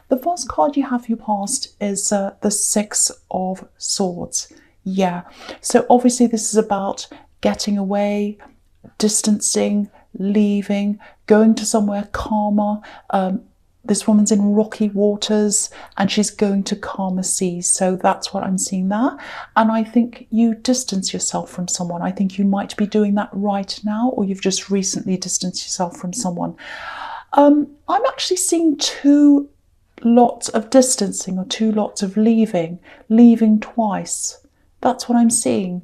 The first card you have for your past is the Six of Swords. Yeah, so obviously this is about getting away, distancing, leaving, going to somewhere calmer. This woman's in rocky waters and she's going to calmer seas. So that's what I'm seeing there. And I think you distance yourself from someone. I think you might be doing that right now, or you've just recently distanced yourself from someone. I'm actually seeing two lots of distancing or two lots of leaving twice. That's what I'm seeing.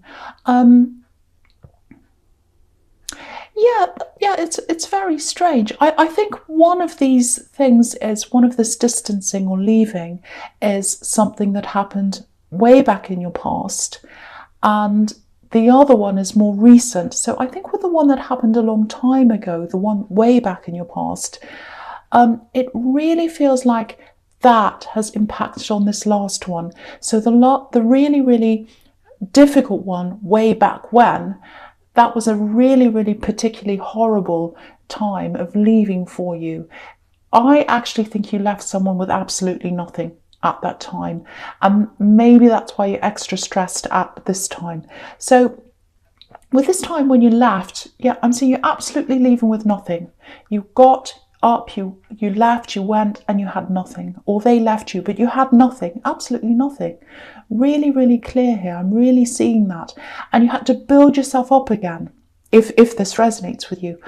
Yeah, it's very strange. I think one of these things is, one of this distancing or leaving is something that happened way back in your past, and the other one is more recent. So I think with the one that happened a long time ago, the one way back in your past, it really feels like that has impacted on this last one. So the really, really difficult one way back when, that was a really, really particularly horrible time of leaving for you. I actually think you left someone with absolutely nothing at that time. And maybe that's why you're extra stressed at this time. So with this time when you left, yeah, I'm seeing you absolutely leaving with nothing. You got up, you left, you went, and you had nothing. Or they left you, but you had nothing, absolutely nothing. Really, really clear here. I'm really seeing that. And you had to build yourself up again, if this resonates with you.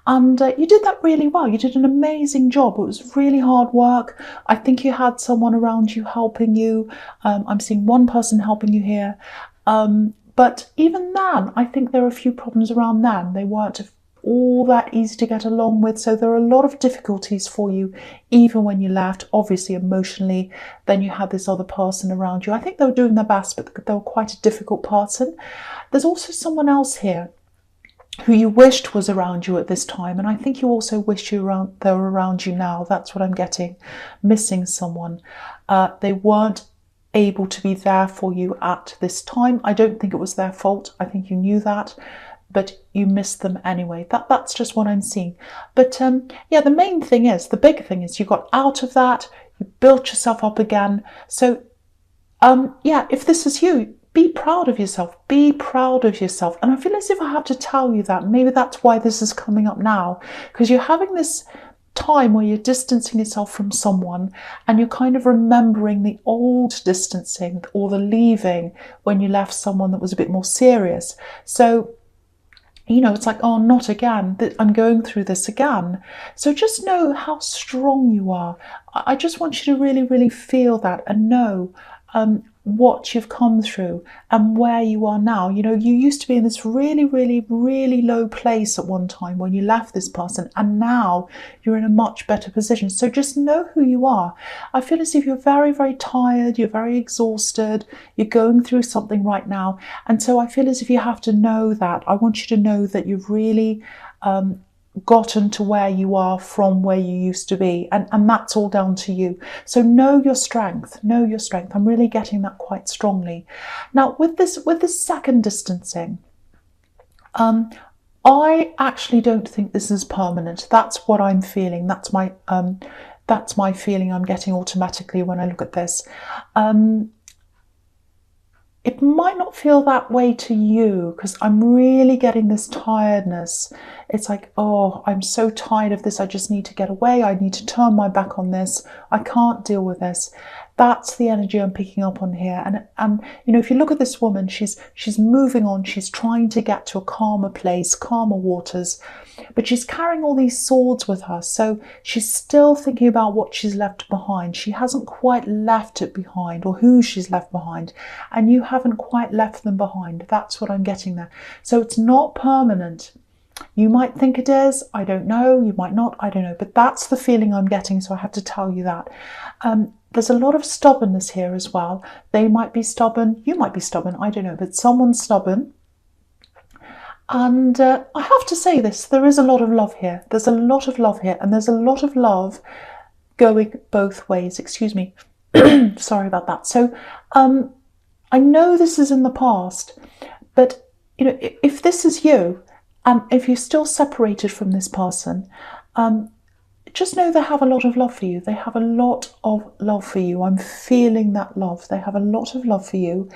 And you did that really well. You did an amazing job. It was really hard work. I think you had someone around you helping you. I'm seeing one person helping you here. But even then, I think there are a few problems around them. They weren't all that easy to get along with. So there are a lot of difficulties for you, even when you left, obviously emotionally. Then you had this other person around you. I think they were doing their best, but they were quite a difficult person. There's also someone else here who you wished was around you at this time. And I think you also wish they were around you now. That's what I'm getting. Missing someone. They weren't able to be there for you at this time. I don't think it was their fault. I think you knew that, but you missed them anyway. That's just what I'm seeing. But yeah, the main thing is, the big thing is, you got out of that, you built yourself up again. So yeah, if this is you, be proud of yourself. Be proud of yourself. And I feel as if I have to tell you that. Maybe that's why this is coming up now, because you're having this time where you're distancing yourself from someone and you're kind of remembering the old distancing or the leaving when you left someone that was a bit more serious. So you know, it's like, oh, not again. I'm going through this again. So just know how strong you are. I just want you to really, really feel that and know what you've come through and where you are now. You know, you used to be in this really, really, really low place at one time when you left this person, and now you're in a much better position. So just know who you are. I feel as if you're very, very tired, you're very exhausted, you're going through something right now. And so I feel as if you have to know that. I want you to know that you've really gotten to where you are from where you used to be, and that's all down to you. So know your strength. I'm really getting that quite strongly. Now with this second distancing, I actually don't think this is permanent. That's what I'm feeling. That's my feeling I'm getting automatically when I look at this. It might not feel that way to you, because I'm really getting this tiredness. It's like, oh, I'm so tired of this. I just need to get away. I need to turn my back on this. I can't deal with this. That's the energy I'm picking up on here. And you know, if you look at this woman, she's moving on. She's trying to get to a calmer place, calmer waters, but she's carrying all these swords with her. So she's still thinking about what she's left behind. She hasn't quite left it behind, or who she's left behind. And you haven't quite left them behind. That's what I'm getting there. So it's not permanent. You might think it is. I don't know. You might not. I don't know. But that's the feeling I'm getting. So I have to tell you that. There's a lot of stubbornness here as well. They might be stubborn. You might be stubborn. I don't know. But someone's stubborn. And I have to say this. There is a lot of love here. There's a lot of love here. And there's a lot of love going both ways. Excuse me. Sorry about that. So I know this is in the past. But, you know, if this is you, and if you're still separated from this person, just know they have a lot of love for you. They have a lot of love for you. I'm feeling that love. They have a lot of love for you.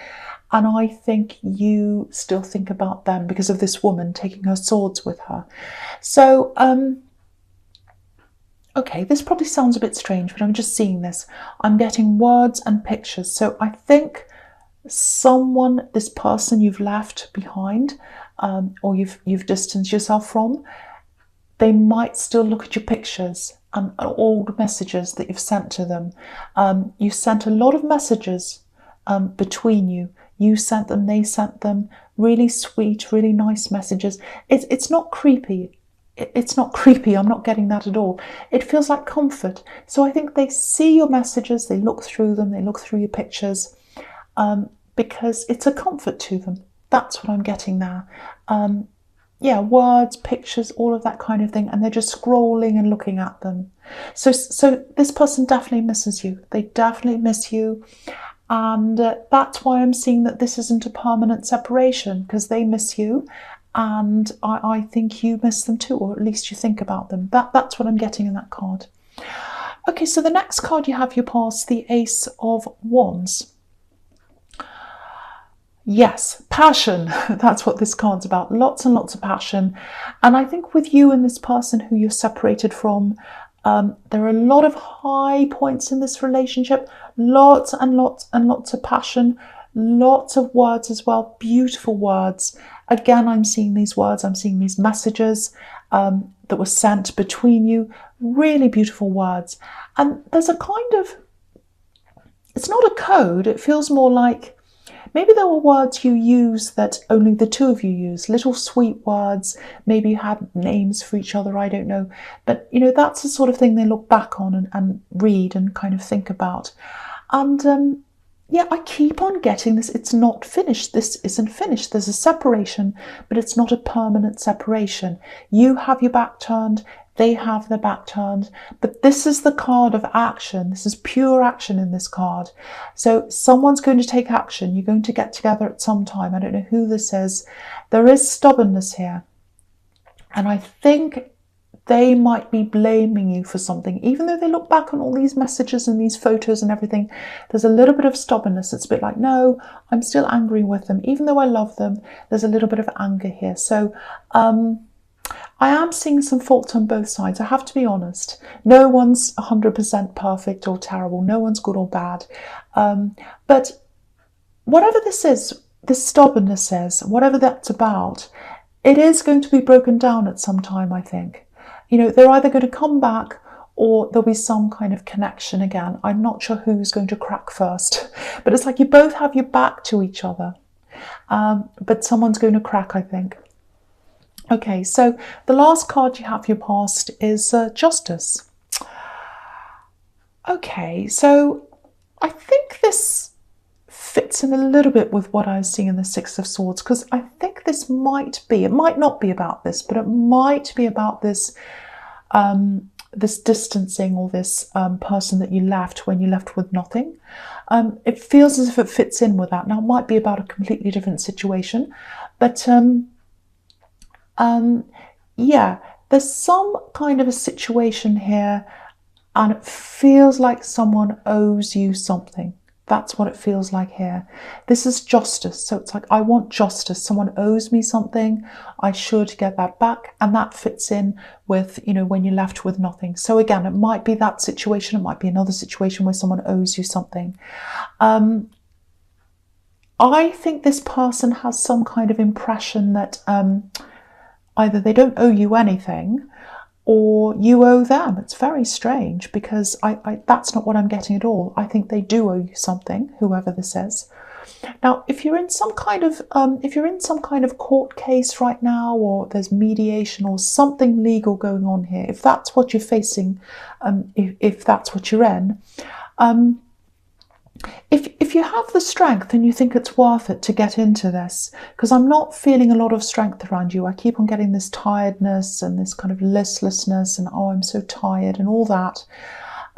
And I think you still think about them because of this woman taking her swords with her. So, okay, this probably sounds a bit strange, but I'm just seeing this. I'm getting words and pictures. So I think someone, this person you've left behind, or you've distanced yourself from, they might still look at your pictures and old messages that you've sent to them. You sent a lot of messages between you. You sent them, they sent them. Really sweet, really nice messages. It's not creepy. It's not creepy. I'm not getting that at all. It feels like comfort. So I think they see your messages, they look through them, they look through your pictures, because it's a comfort to them. That's what I'm getting there. Yeah, words, pictures, all of that kind of thing, and they're just scrolling and looking at them. So this person definitely misses you. They definitely miss you, and that's why I'm seeing that this isn't a permanent separation, because they miss you, and I think you miss them too, or at least you think about them. That's what I'm getting in that card. Okay, so the next card you have your past, the Ace of Wands. Yes, passion. That's what this card's about. Lots and lots of passion. And I think with you and this person who you're separated from, there are a lot of high points in this relationship. Lots and lots and lots of passion. Lots of words as well. Beautiful words. Again, I'm seeing these words. I'm seeing these messages that were sent between you. Really beautiful words. And there's a kind of, it's not a code. It feels more like, maybe there were words you use that only the two of you use, little sweet words. Maybe you had names for each other, I don't know. But, you know, that's the sort of thing they look back on and read and kind of think about. And yeah, I keep on getting this. It's not finished. This isn't finished. There's a separation, but it's not a permanent separation. You have your back turned. They have their back turned, but this is the card of action. This is pure action in this card. So someone's going to take action. You're going to get together at some time. I don't know who this is. There is stubbornness here. And I think they might be blaming you for something. Even though they look back on all these messages and these photos and everything, there's a little bit of stubbornness. It's a bit like, no, I'm still angry with them. Even though I love them, there's a little bit of anger here. So, I am seeing some faults on both sides. I have to be honest. No one's 100% perfect or terrible. No one's good or bad. But whatever this is, this stubbornness is, whatever that's about, it is going to be broken down at some time, I think. You know, they're either going to come back or there'll be some kind of connection again. I'm not sure who's going to crack first. But it's like you both have your back to each other. But someone's going to crack, I think. Okay, so the last card you have your past is Justice. Okay, so I think this fits in a little bit with what I was seeing in the Six of Swords, because I think this might be, it might not be about this, but it might be about this this distancing, or this person that you left when you left with nothing. It feels as if it fits in with that. Now, it might be about a completely different situation, but yeah, there's some kind of a situation here, and it feels like someone owes you something. That's what it feels like here. This is justice. So it's like, I want justice. Someone owes me something. I should get that back. And that fits in with, you know, when you're left with nothing. So again, it might be that situation. It might be another situation where someone owes you something. I think this person has some kind of impression that either they don't owe you anything or you owe them. It's very strange, because I that's not what I'm getting at all. I think they do owe you something, whoever this is. Now, if you're in some kind of court case right now, or there's mediation or something legal going on here, if that's what you're facing, if that's what you're in, if you have the strength and you think it's worth it to get into this, because I'm not feeling a lot of strength around you. I keep on getting this tiredness and this kind of listlessness and, oh, I'm so tired and all that.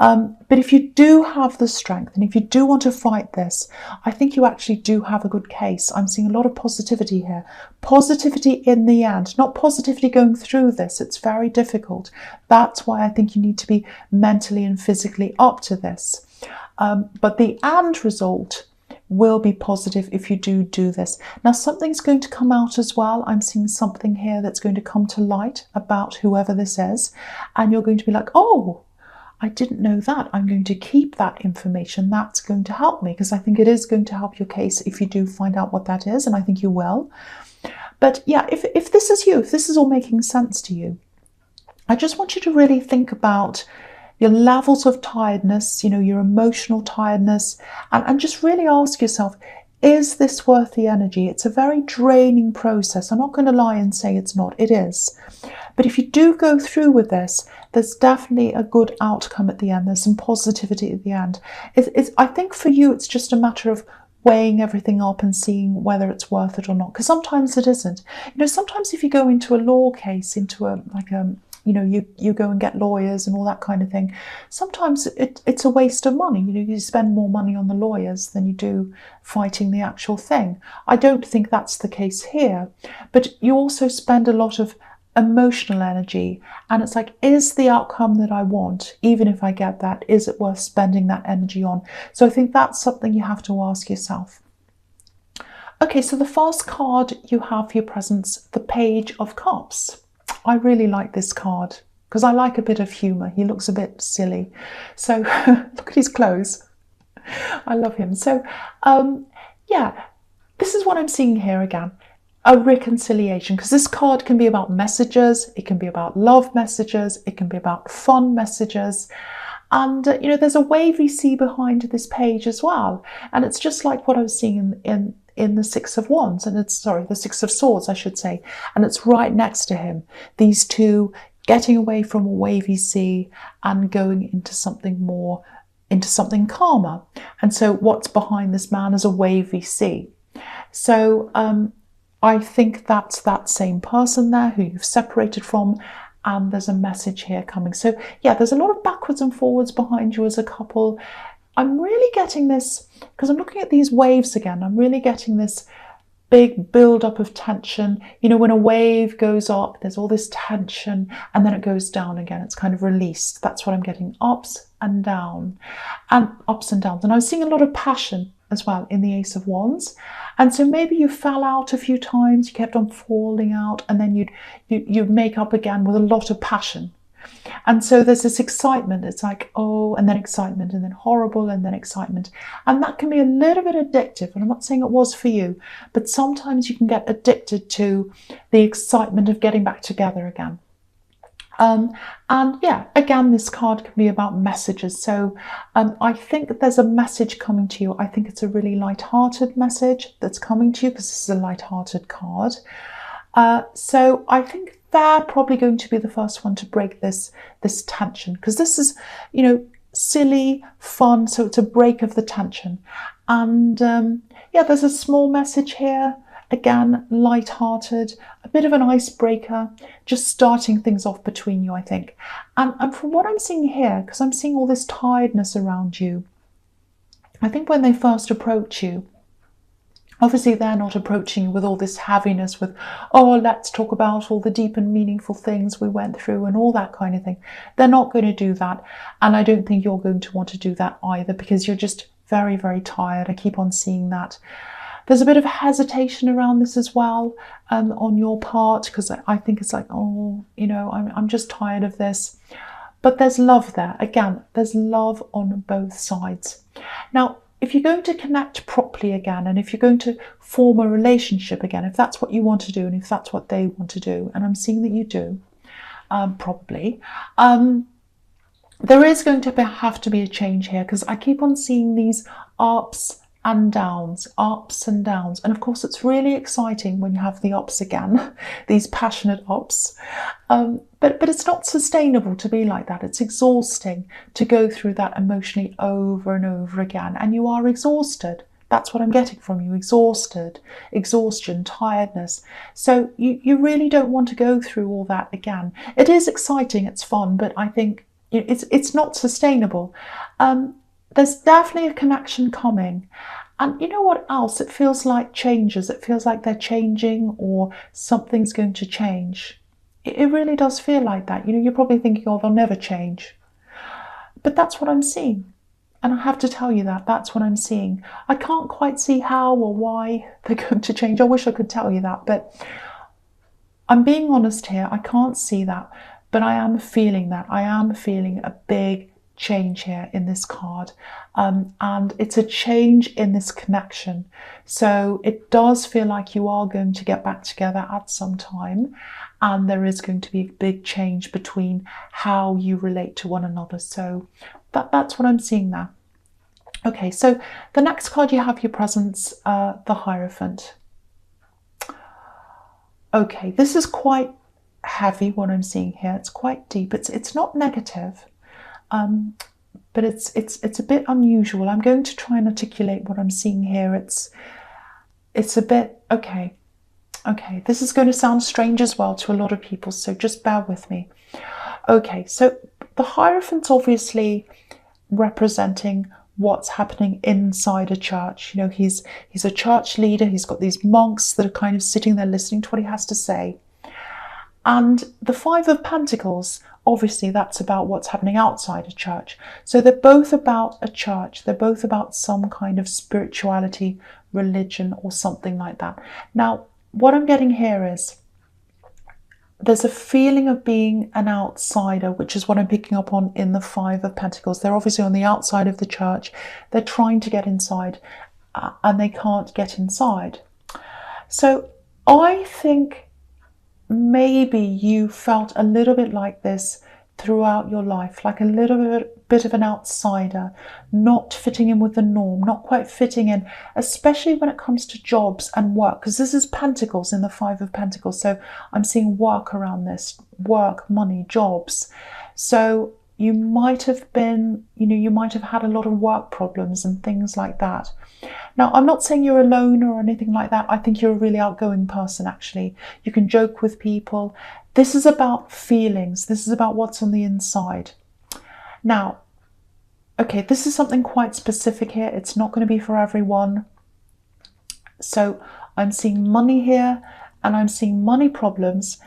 But if you do have the strength and if you do want to fight this, I think you actually do have a good case. I'm seeing a lot of positivity here. Positivity in the end, not positivity going through this. It's very difficult. That's why I think you need to be mentally and physically up to this. But the end result will be positive if you do this. Now, something's going to come out as well. I'm seeing something here that's going to come to light about whoever this is. And you're going to be like, oh, I didn't know that. I'm going to keep that information. That's going to help me, because I think it is going to help your case if you do find out what that is, and I think you will. But yeah, if this is you, if this is all making sense to you, I just want you to really think about your levels of tiredness, your emotional tiredness, and just really ask yourself, is this worth the energy? It's a very draining process. I'm not going to lie and say it's not. It is. But if you do go through with this, there's definitely a good outcome at the end. There's some positivity at the end. I think for you, it's just a matter of weighing everything up and seeing whether it's worth it or not. Because sometimes it isn't. Sometimes if you go into a law case, you go and get lawyers and all that kind of thing, sometimes it's a waste of money. You spend more money on the lawyers than you do fighting the actual thing. I don't think that's the case here, but you also spend a lot of emotional energy, and it's like, is the outcome that I want, even if I get that, is it worth spending that energy on? So I think that's something you have to ask yourself. Okay, so the first card you have for your presence, the Page of Cups. I really like this card because I like a bit of humour. He looks a bit silly. So look at his clothes. I love him. So yeah, this is what I'm seeing here again. A reconciliation, because this card can be about messages. It can be about love messages. It can be about fun messages. And, there's a wavy sea behind this page as well. And it's just like what I was seeing in the Six of Wands, and the Six of Swords, I should say. And it's right next to him. These two getting away from a wavy sea and going into something more, into something calmer. And so what's behind this man is a wavy sea. So I think that's that same person there who you've separated from. And there's a message here coming. So yeah, there's a lot of backwards and forwards behind you as a couple. I'm really getting this, because I'm looking at these waves again, I'm really getting this big build-up of tension. When a wave goes up, there's all this tension, and then it goes down again. It's kind of released. That's what I'm getting, ups and down, and ups and downs. And I was seeing a lot of passion as well in the Ace of Wands. And so maybe you fell out a few times, you kept on falling out, and then you'd make up again with a lot of passion. And so there's this excitement. It's like, oh, and then excitement, and then horrible, and then excitement. And that can be a little bit addictive. And I'm not saying it was for you, but sometimes you can get addicted to the excitement of getting back together again. And yeah, again, this card can be about messages. So I think there's a message coming to you. I think it's a really light-hearted message that's coming to you, because this is a light-hearted card. So I think they're probably going to be the first one to break this tension, because this is, silly, fun. So it's a break of the tension. And yeah, there's a small message here. Again, light-hearted, a bit of an icebreaker, just starting things off between you, I think. And from what I'm seeing here, because I'm seeing all this tiredness around you, I think when they first approach you, obviously they're not approaching you with all this heaviness, with, oh, let's talk about all the deep and meaningful things we went through and all that kind of thing. They're not going to do that. And I don't think you're going to want to do that either, because you're just very, very tired. I keep on seeing that. There's a bit of hesitation around this as well on your part, because I think it's like, oh, I'm just tired of this. But there's love there. Again, there's love on both sides. Now, if you're going to connect properly again, and if you're going to form a relationship again, if that's what you want to do, and if that's what they want to do, and I'm seeing that you do, probably, there is going to have to be a change here, because I keep on seeing these ups and downs, ups and downs. And of course, it's really exciting when you have the ups again, these passionate ups. But it's not sustainable to be like that. It's exhausting to go through that emotionally over and over again. And you are exhausted. That's what I'm getting from you. Exhausted, exhaustion, tiredness. So you really don't want to go through all that again. It is exciting, it's fun, but I think It's not sustainable. There's definitely a connection coming. And you know what else? It feels like changes. It feels like they're changing or something's going to change. It really does feel like that. You're probably thinking, oh, they'll never change. But that's what I'm seeing. And I have to tell you that's what I'm seeing. I can't quite see how or why they're going to change. I wish I could tell you that, but I'm being honest here. I can't see that, but I am feeling that. I am feeling a big change here in this card. And it's a change in this connection. So it does feel like you are going to get back together at some time. And there is going to be a big change between how you relate to one another. So that's what I'm seeing now. Okay, so the next card you have your presence, the Hierophant. Okay, this is quite heavy, what I'm seeing here. It's quite deep. It's not negative, but it's a bit unusual. I'm going to try and articulate what I'm seeing here. It's a bit, okay, this is going to sound strange as well to a lot of people, so just bear with me. Okay, so the Hierophant's obviously representing what's happening inside a church. He's a church leader. He's got these monks that are kind of sitting there listening to what he has to say. And the Five of Pentacles, obviously that's about what's happening outside a church. So they're both about a church. They're both about some kind of spirituality, religion, or something like that. Now, what I'm getting here is there's a feeling of being an outsider, which is what I'm picking up on in the Five of Pentacles. They're obviously on the outside of the church. They're trying to get inside and they can't get inside. So I think maybe you felt a little bit like this throughout your life, like a little bit of an outsider, not fitting in with the norm, not quite fitting in, especially when it comes to jobs and work, because this is Pentacles in the Five of Pentacles. So I'm seeing work around this, work, money, jobs. So you might have been, you might have had a lot of work problems and things like that. Now, I'm not saying you're alone or anything like that. I think you're a really outgoing person, actually. You can joke with people. This is about feelings. This is about what's on the inside. Now, okay, this is something quite specific here. It's not going to be for everyone. So I'm seeing money here and I'm seeing money problems.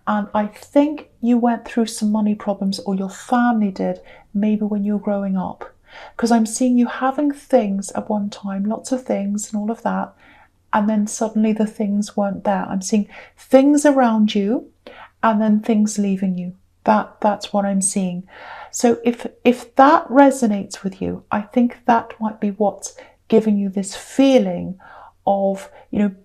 And I think you went through some money problems, or your family did, maybe when you were growing up. Because I'm seeing you having things at one time, lots of things and all of that. And then suddenly the things weren't there. I'm seeing things around you and then things leaving you. That's what I'm seeing. So if that resonates with you, I think that might be what's giving you this feeling of,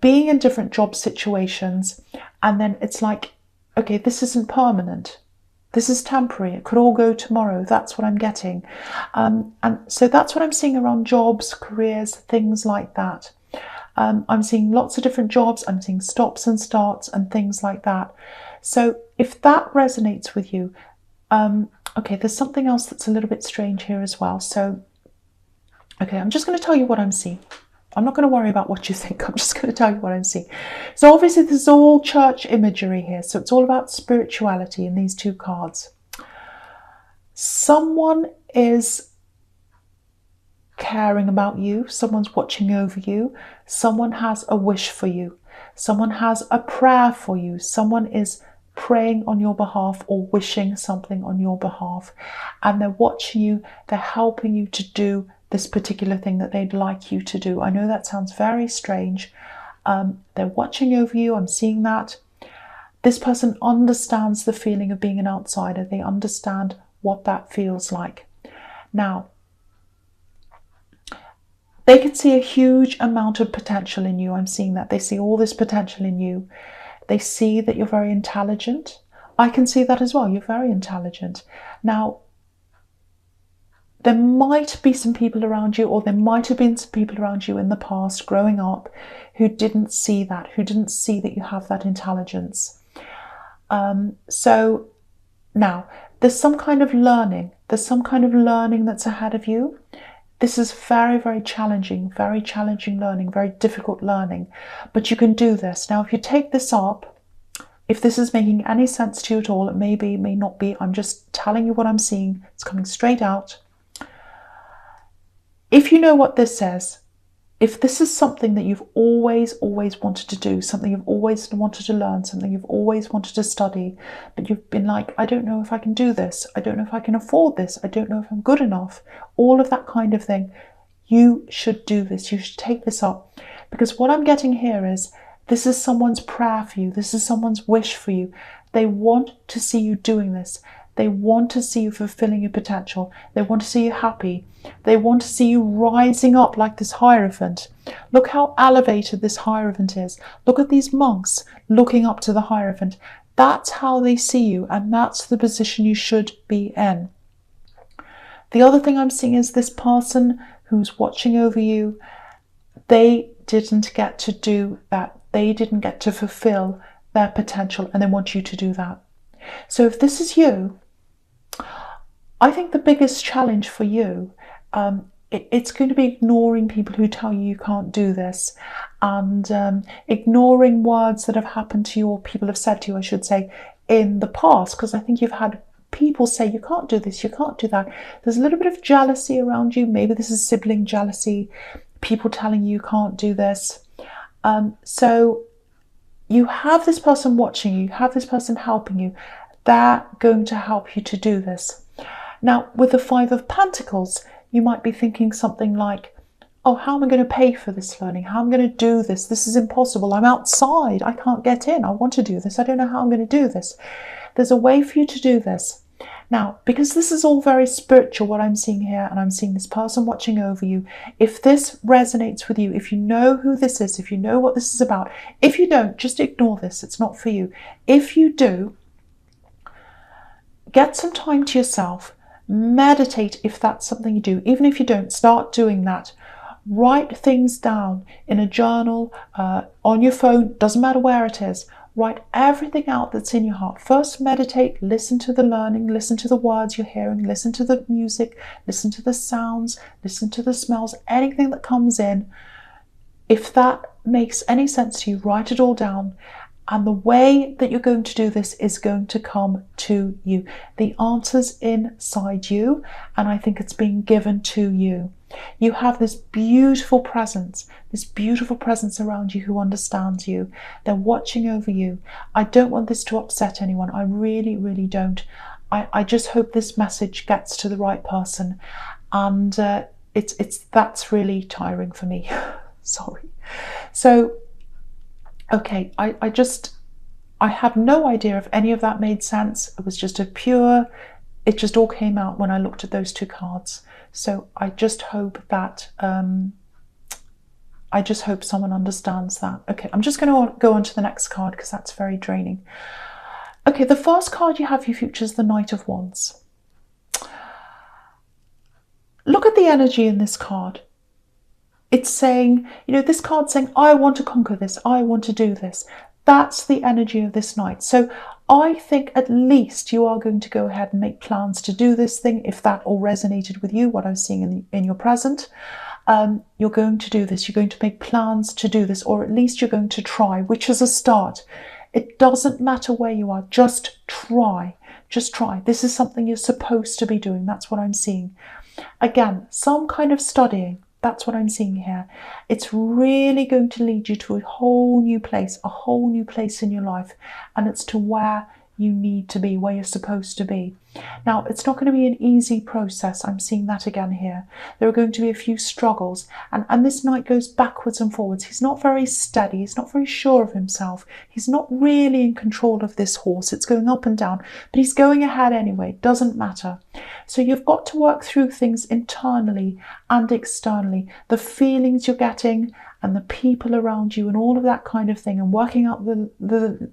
being in different job situations. And then it's like, okay, this isn't permanent. This is temporary. It could all go tomorrow. That's what I'm getting. And so that's what I'm seeing around jobs, careers, things like that. I'm seeing lots of different jobs. I'm seeing stops and starts and things like that. So if that resonates with you, okay, there's something else that's a little bit strange here as well. So, okay, I'm just going to tell you what I'm seeing. I'm not going to worry about what you think. I'm just going to tell you what I'm seeing. So obviously this is all church imagery here. So it's all about spirituality in these two cards. Someone is caring about you. Someone's watching over you. Someone has a wish for you. Someone has a prayer for you. Someone is praying on your behalf or wishing something on your behalf. And they're watching you. They're helping you to do this particular thing that they'd like you to do. I know that sounds very strange. They're watching over you. I'm seeing that. This person understands the feeling of being an outsider. They understand what that feels like. Now, they can see a huge amount of potential in you. I'm seeing that. They see all this potential in you. They see that you're very intelligent. I can see that as well. You're very intelligent. Now, there might be some people around you, or there might have been some people around you in the past growing up who didn't see that, who didn't see that you have that intelligence. So now there's some kind of learning. There's some kind of learning that's ahead of you. This is very, very challenging learning, very difficult learning. But you can do this. Now, if you take this up, If this is making any sense to you at all, it may be, it may not be. I'm just telling you what I'm seeing. It's coming straight out. If you know what this says, if this is something that you've always wanted to do, something you've always wanted to learn, something you've always wanted to study, but you've been like, I don't know if I can do this, I don't know if I can afford this, I don't know if I'm good enough, all of that kind of thing, you should do this, you should take this up. Because what I'm getting here is, this is someone's prayer for you, this is someone's wish for you. They want to see you doing this. They want to see you fulfilling your potential. They want to see you happy. They want to see you rising up like this Hierophant. Look how elevated this Hierophant is. Look at these monks looking up to the Hierophant. That's how they see you, and that's the position you should be in. The other thing I'm seeing is this person who's watching over you, they didn't get to do that. They didn't get to fulfill their potential, and they want you to do that. So if this is you, I think the biggest challenge for you, it's going to be ignoring people who tell you can't do this, and ignoring words that have happened to you, or people have said to you, I should say, in the past, because I think you've had people say you can't do this, you can't do that. There's a little bit of jealousy around you. Maybe this is sibling jealousy, people telling you can't do this. So you have this person watching you, you have this person helping you. They're going to help you to do this. Now, with the Five of Pentacles, you might be thinking something like, oh, how am I going to pay for this learning? How am I going to do this? This is impossible. I'm outside. I can't get in. I want to do this. I don't know how I'm going to do this. There's a way for you to do this. Now, because this is all very spiritual, what I'm seeing here, and I'm seeing this person watching over you, if this resonates with you, if you know who this is, if you know what this is about, if you don't, just ignore this. It's not for you. If you do, get some time to yourself. Meditate if that's something you do. Even if you don't, start doing that. Write things down in a journal, on your phone, doesn't matter where it is. Write everything out that's in your heart. First meditate, listen to the learning, listen to the words you're hearing, listen to the music, listen to the sounds, listen to the smells, anything that comes in. If that makes any sense to you, write it all down. And the way that you're going to do this is going to come to you. The answer's inside you, and I think it's being given to you. You have this beautiful presence around you who understands you. They're watching over you. I don't want this to upset anyone. I really, really don't. I just hope this message gets to the right person. And that's really tiring for me. Sorry. So, okay, I have no idea if any of that made sense. It was just it just all came out when I looked at those two cards. So I just hope that, I just hope someone understands that. Okay, I'm just going to go on to the next card because that's very draining. Okay, the first card you have for your future is the Knight of Wands. Look at the energy in this card. It's saying, this card's saying, I want to conquer this, I want to do this. That's the energy of this night. So I think at least you are going to go ahead and make plans to do this thing, if that all resonated with you, what I'm seeing in your present. You're going to do this, you're going to make plans to do this, or at least you're going to try, which is a start. It doesn't matter where you are, just try. Just try. This is something you're supposed to be doing. That's what I'm seeing. Again, some kind of studying. That's what I'm seeing here. It's really going to lead you to a whole new place in your life. And it's to where you need to be, where you're supposed to be. Now, it's not going to be an easy process. I'm seeing that again here. There are going to be a few struggles. And this knight goes backwards and forwards. He's not very steady. He's not very sure of himself. He's not really in control of this horse. It's going up and down. But he's going ahead anyway. Doesn't matter. So you've got to work through things internally and externally. The feelings you're getting and the people around you and all of that kind of thing. And working out the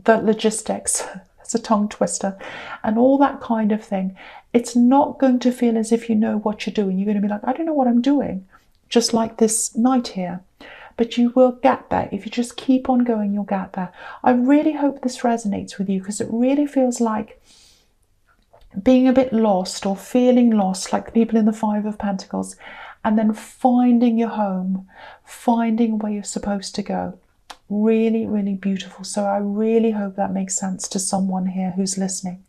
logistics. It's a tongue twister, and all that kind of thing. It's not going to feel as if you know what you're doing. You're going to be like, I don't know what I'm doing, just like this knight here. But you will get there. If you just keep on going, you'll get there. I really hope this resonates with you, because it really feels like being a bit lost, or feeling lost, like the people in the Five of Pentacles, and then finding your home, finding where you're supposed to go. Really, really beautiful. So I really hope that makes sense to someone here who's listening.